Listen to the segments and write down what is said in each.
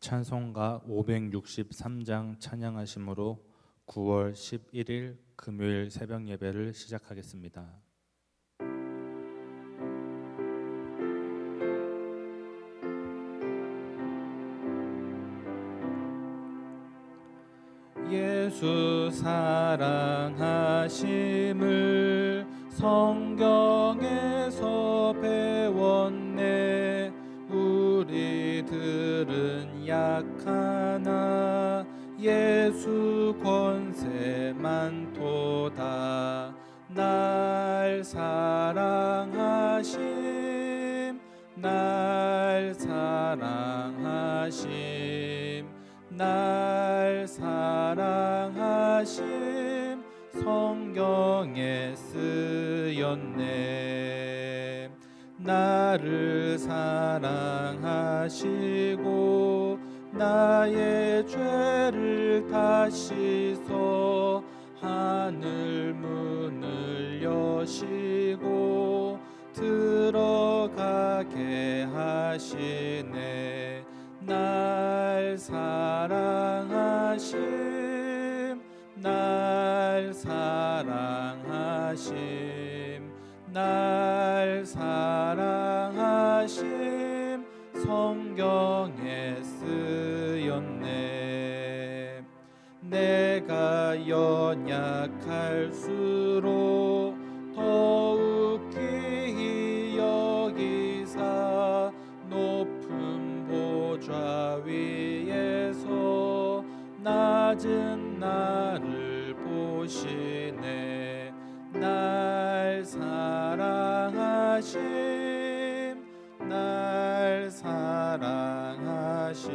찬송가 563장 찬양하심으로 9월 11일 금요일 새벽 예배를 시작하겠습니다. 예수 사랑하심을 성경에서 배웠네. 우리들은 약하나 예수 권세 많도다. 날 사랑하심, 날 사랑하심, 날 사랑하심, 성경에 쓰였네. 나를 사랑하시고 나의 죄를 다 씻어 하늘 문을 여시고 들어가게 하시네. 날 사랑하심, 날 사랑하심, 날 사랑하심, 성경에 쓰였네. 내가 연약할수록 더욱 귀히 여기사 높은 보좌 위에서 낮은 나를 보시네. 날 사랑하심, 날 사랑하심,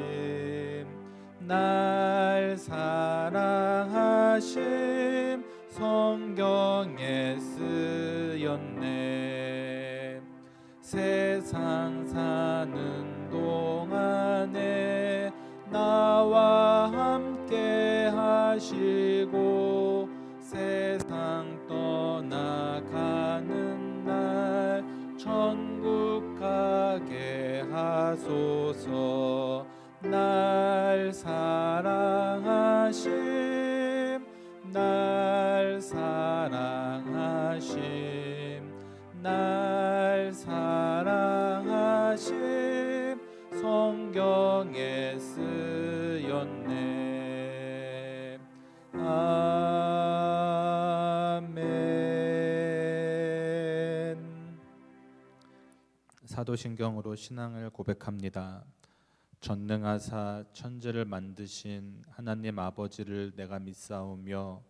날 사랑하심, 성경에 쓰였네. 세상 사는 동안에 나와 함께 하시고 세상 떠나가는 날 천국 가게 하소서. 날 사랑하심, 날 사랑하심, 날 사랑하심, 성경에 쓰였네. 아멘. 사도신경으로 신앙을 고백합니다. 전능하사 천지를 만드신 하나님 아버지를 내가 믿사오며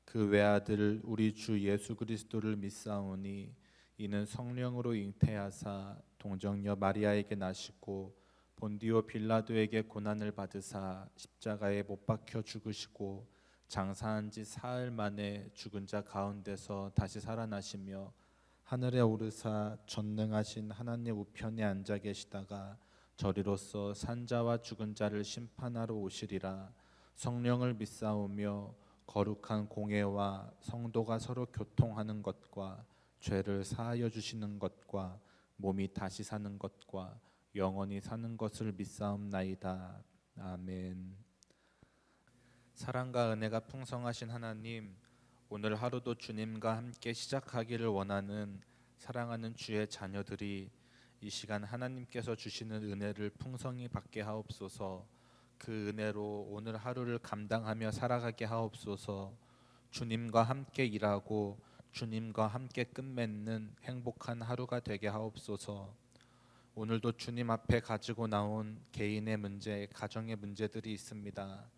그 외아들 우리 주 예수 그리스도를 믿사오니 이는 성령으로 잉태하사 동정녀 마리아에게 나시고 본디오 빌라도에게 고난을 받으사 십자가에 못 박혀 죽으시고 장사한 지 사흘 만에 죽은 자 가운데서 다시 살아나시며 하늘에 오르사 전능하신 하나님 우편에 앉아 계시다가 저리로서 산자와 죽은 자를 심판하러 오시리라. 성령을 믿사오며 거룩한 공회와 성도가 서로 교통하는 것과 죄를 사하여 주시는 것과 몸이 다시 사는 것과 영원히 사는 것을 믿사옵나이다. 아멘. 사랑과 은혜가 풍성하신 하나님, 오늘 하루도 주님과 함께 시작하기를 원하는 사랑하는 주의 자녀들이 이 시간 하나님께서 주시는 은혜를 풍성히 받게 하옵소서. 그 은혜로 오늘 하루를 감당하며 살아가게 하옵소서. 주님과 함께 일하고 주님과 함께 끝맺는 행복한 하루가 되게 하옵소서. 오늘도 주님 앞에 가지고 나온 개인의 문제, 가정의 문제들이 있습니다.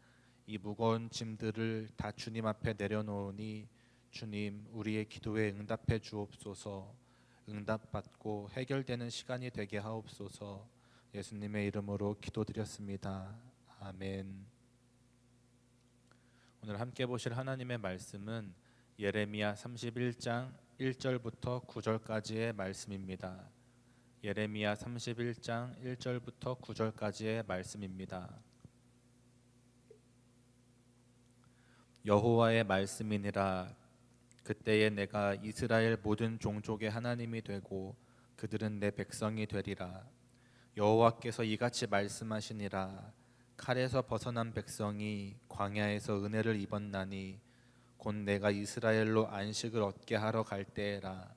이 무거운 짐들을 다 주님 앞에 내려놓으니 주님, 우리의 기도에 응답해 주옵소서. 응답받고 해결되는 시간이 되게 하옵소서. 예수님의 이름으로 기도드렸습니다. 아멘. 오늘 함께 보실 하나님의 말씀은 예레미야 31장 1절부터 9절까지의 말씀입니다. 예레미야 31장 1절부터 9절까지의 말씀입니다. 여호와의 말씀이니라. 그때에 내가 이스라엘 모든 종족의 하나님이 되고 그들은 내 백성이 되리라. 여호와께서 이같이 말씀하시니라. 칼에서 벗어난 백성이 광야에서 은혜를 입었나니 곧 내가 이스라엘로 안식을 얻게 하러 갈 때에라.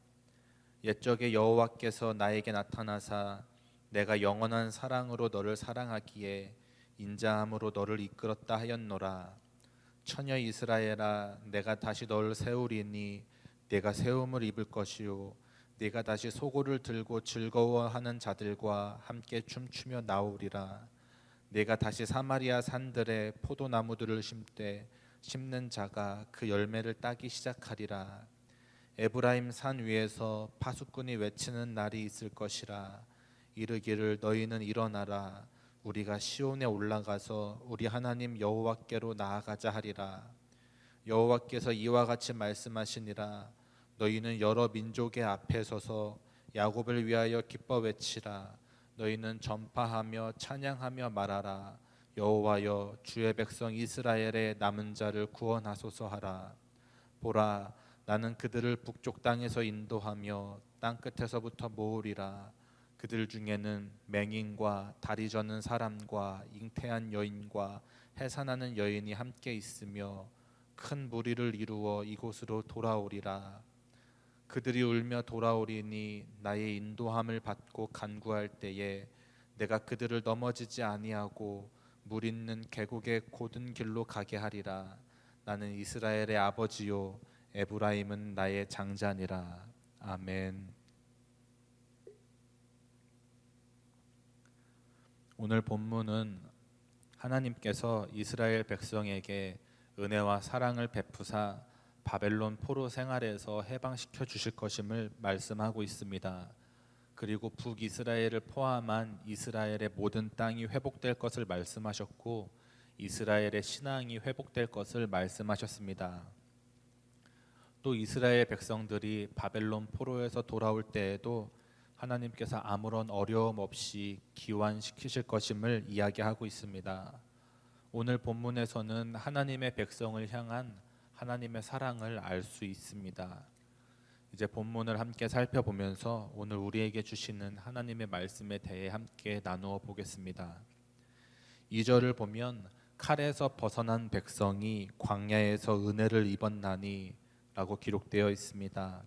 옛적에 여호와께서 나에게 나타나사 내가 영원한 사랑으로 너를 사랑하기에 인자함으로 너를 이끌었다 하였노라. 처녀 이스라엘아, 내가 다시 너를 세우리니 내가 세움을 입을 것이요 네가 다시 소고를 들고 즐거워하는 자들과 함께 춤추며 나오리라. 내가 다시 사마리아 산들에 포도나무들을 심되 심는 자가 그 열매를 따기 시작하리라. 에브라임 산 위에서 파수꾼이 외치는 날이 있을 것이라. 이르기를 너희는 일어나라. 우리가 시온에 올라가서 우리 하나님 여호와께로 나아가자 하리라. 여호와께서 이와 같이 말씀하시니라. 너희는 여러 민족의 앞에 서서 야곱을 위하여 기뻐 외치라. 너희는 전파하며 찬양하며 말하라. 여호와여, 주의 백성 이스라엘의 남은 자를 구원하소서 하라. 보라, 나는 그들을 북쪽 땅에서 인도하며 땅 끝에서부터 모으리라. 그들 중에는 맹인과 다리 저는 사람과 잉태한 여인과 해산하는 여인이 함께 있으며 큰 무리를 이루어 이곳으로 돌아오리라. 그들이 울며 돌아오리니 나의 인도함을 받고 간구할 때에 내가 그들을 넘어지지 아니하고 물 있는 계곡의 곧은 길로 가게 하리라. 나는 이스라엘의 아버지요 에브라임은 나의 장자니라. 아멘. 오늘 본문은 하나님께서 이스라엘 백성에게 은혜와 사랑을 베푸사 바벨론 포로 생활에서 해방시켜 주실 것임을 말씀하고 있습니다. 그리고 북이스라엘을 포함한 이스라엘의 모든 땅이 회복될 것을 말씀하셨고 이스라엘의 신앙이 회복될 것을 말씀하셨습니다. 또 이스라엘 백성들이 바벨론 포로에서 돌아올 때에도 하나님께서 아무런 어려움 없이 기환시키실 것임을 이야기하고 있습니다. 오늘 본문에서는 하나님의 백성을 향한 하나님의 사랑을 알 수 있습니다. 이제 본문을 함께 살펴보면서 오늘 우리에게 주시는 하나님의 말씀에 대해 함께 나누어 보겠습니다. 2절을 보면 칼에서 벗어난 백성이 광야에서 은혜를 입었나니 라고 기록되어 있습니다.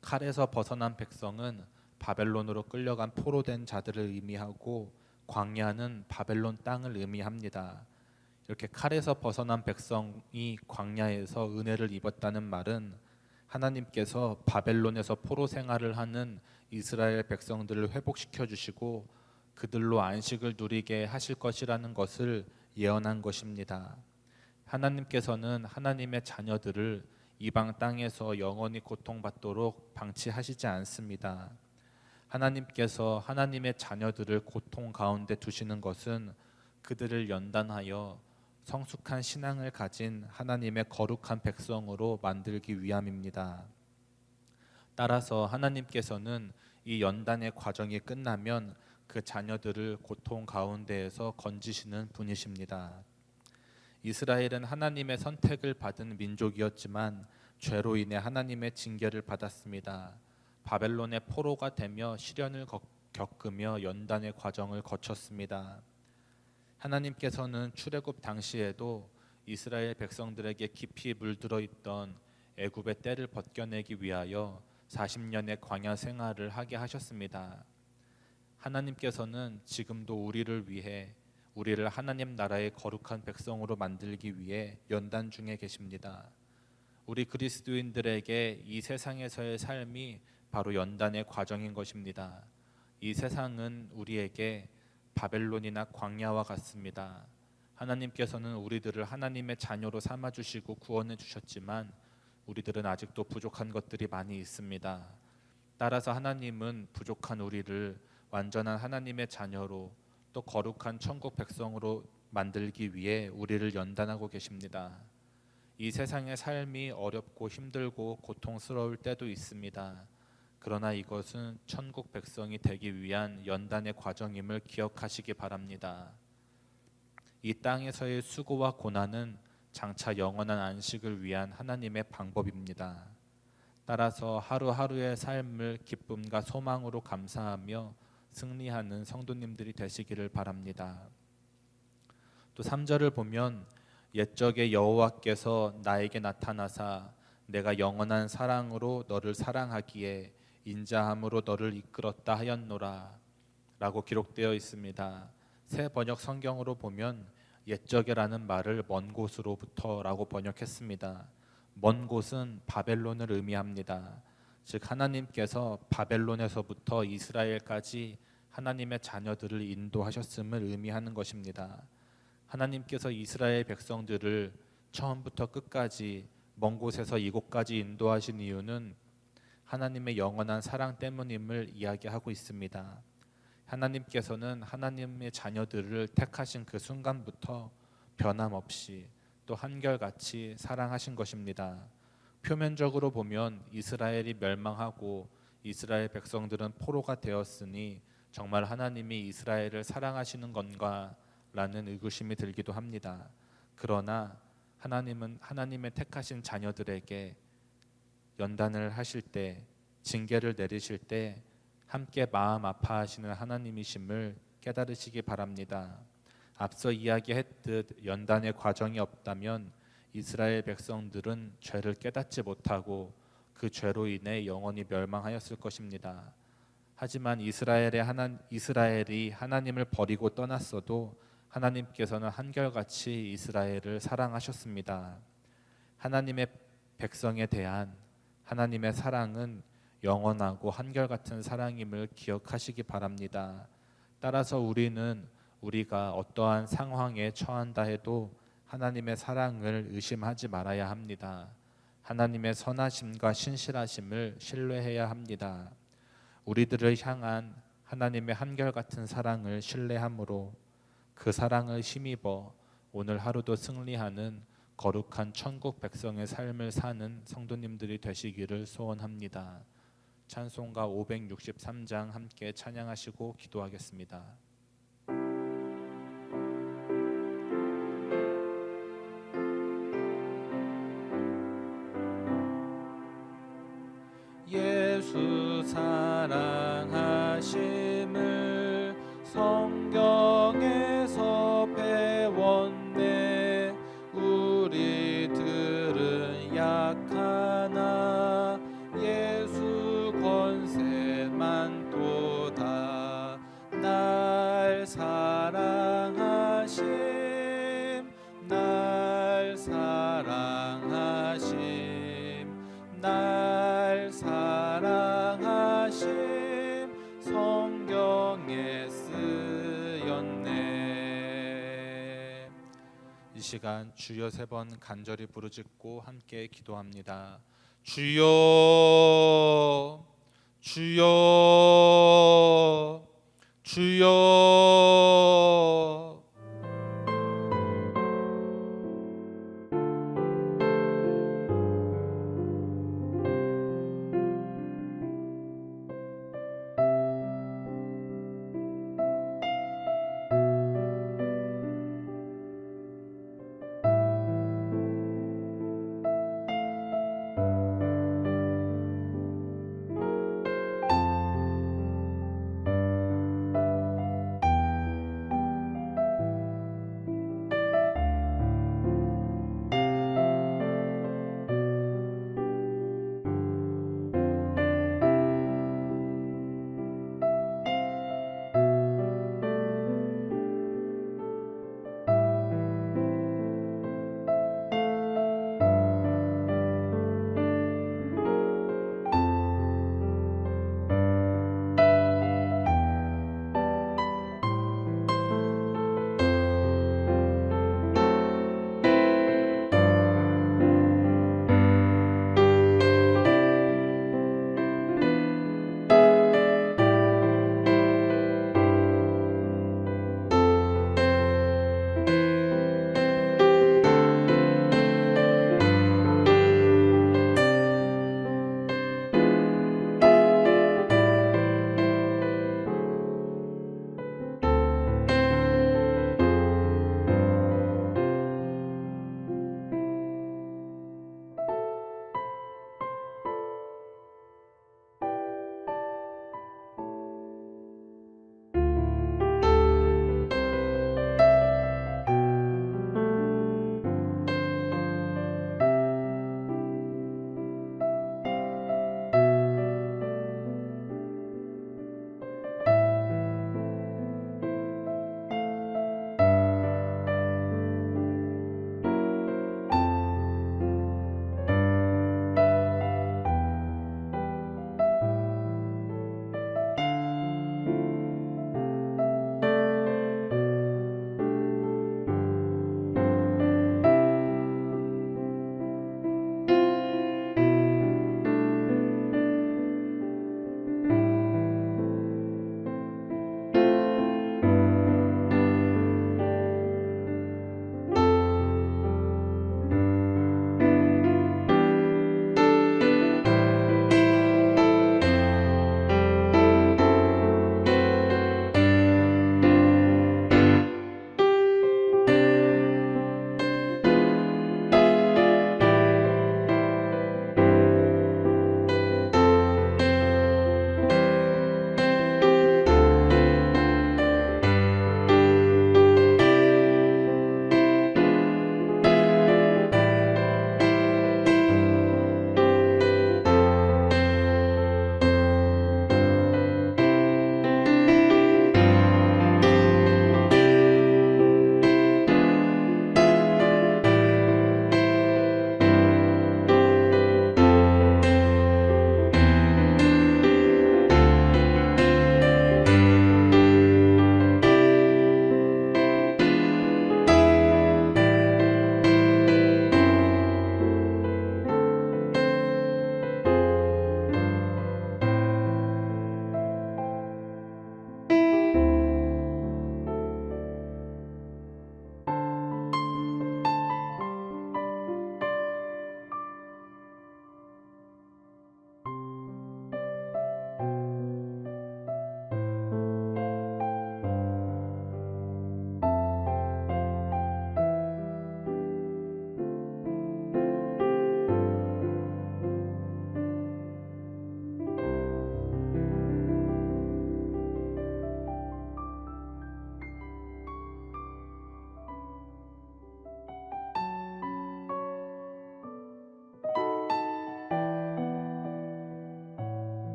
칼에서 벗어난 백성은 바벨론으로 끌려간 포로된 자들을 의미하고 광야는 바벨론 땅을 의미합니다. 이렇게 칼에서 벗어난 백성이 광야에서 은혜를 입었다는 말은 하나님께서 바벨론에서 포로 생활을 하는 이스라엘 백성들을 회복시켜 주시고 그들로 안식을 누리게 하실 것이라는 것을 예언한 것입니다. 하나님께서는 하나님의 자녀들을 이방 땅에서 영원히 고통받도록 방치하시지 않습니다. 하나님께서 하나님의 자녀들을 고통 가운데 두시는 것은 그들을 연단하여 성숙한 신앙을 가진 하나님의 거룩한 백성으로 만들기 위함입니다. 따라서 하나님께서는 이 연단의 과정이 끝나면 그 자녀들을 고통 가운데에서 건지시는 분이십니다. 이스라엘은 하나님의 선택을 받은 민족이었지만 죄로 인해 하나님의 징계를 받았습니다. 바벨론의 포로가 되며 시련을 겪으며 연단의 과정을 거쳤습니다. 하나님께서는 출애굽 당시에도 이스라엘 백성들에게 깊이 물들어 있던 애굽의 때를 벗겨내기 위하여 40년의 광야 생활을 하게 하셨습니다. 하나님께서는 지금도 우리를 위해 우리를 하나님 나라의 거룩한 백성으로 만들기 위해 연단 중에 계십니다. 우리 그리스도인들에게 이 세상에서의 삶이 바로 연단의 과정인 것입니다. 이 세상은 우리에게 바벨론이나 광야와 같습니다. 하나님께서는 우리들을 하나님의 자녀로 삼아주시고 구원해 주셨지만 우리들은 아직도 부족한 것들이 많이 있습니다. 따라서 하나님은 부족한 우리를 완전한 하나님의 자녀로 또 거룩한 천국 백성으로 만들기 위해 우리를 연단하고 계십니다. 이 세상의 삶이 어렵고 힘들고 고통스러울 때도 있습니다. 그러나 이것은 천국 백성이 되기 위한 연단의 과정임을 기억하시기 바랍니다. 이 땅에서의 수고와 고난은 장차 영원한 안식을 위한 하나님의 방법입니다. 따라서 하루하루의 삶을 기쁨과 소망으로 감사하며 승리하는 성도님들이 되시기를 바랍니다. 또 3절을 보면 옛적에 여호와께서 나에게 나타나사 내가 영원한 사랑으로 너를 사랑하기에 인자함으로 너를 이끌었다 하였노라 라고 기록되어 있습니다. 새 번역 성경으로 보면 옛적에라는 말을 먼 곳으로부터 라고 번역했습니다. 먼 곳은 바벨론을 의미합니다. 즉 하나님께서 바벨론에서부터 이스라엘까지 하나님의 자녀들을 인도하셨음을 의미하는 것입니다. 하나님께서 이스라엘 백성들을 처음부터 끝까지 먼 곳에서 이곳까지 인도하신 이유는 하나님의 영원한 사랑 때문임을 이야기하고 있습니다. 하나님께서는 하나님의 자녀들을 택하신 그 순간부터 변함없이 또 한결같이 사랑하신 것입니다. 표면적으로 보면 이스라엘이 멸망하고 이스라엘 백성들은 포로가 되었으니 정말 하나님이 이스라엘을 사랑하시는 건가 라는 의구심이 들기도 합니다. 그러나 하나님은 하나님의 택하신 자녀들에게 연단을 하실 때, 징계를 내리실 때 함께 마음 아파하시는 하나님이심을 깨달으시기 바랍니다. 앞서 이야기했듯 연단의 과정이 없다면 이스라엘 백성들은 죄를 깨닫지 못하고 그 죄로 인해 영원히 멸망하였을 것입니다. 하지만 이스라엘이 하나님을 버리고 떠났어도 하나님께서는 한결같이 이스라엘을 사랑하셨습니다. 하나님의 백성에 대한 하나님의 사랑은 영원하고 한결같은 사랑임을 기억하시기 바랍니다. 따라서 우리가 어떠한 상황에 처한다 해도 하나님의 사랑을 의심하지 말아야 합니다. 하나님의 선하심과 신실하심을 신뢰해야 합니다. 우리들을 향한 하나님의 한결같은 사랑을 신뢰함으로 그 사랑을 힘입어 오늘 하루도 승리하는 거룩한 천국 백성의 삶을 사는 성도님들이 되시기를 소원합니다. 찬송가 563장 함께 찬양하시고 기도하겠습니다. 예수 사랑하심을 성경에서 배웠네. 우리들은 약하나 예수 권세만 도다. 날 사랑하심, 날 사랑하심, 날 사랑하심, 성경에 쓰였네. 이 시간 주여 3번 간절히 부르짖고 함께 기도합니다. 주여, 주여, 주여.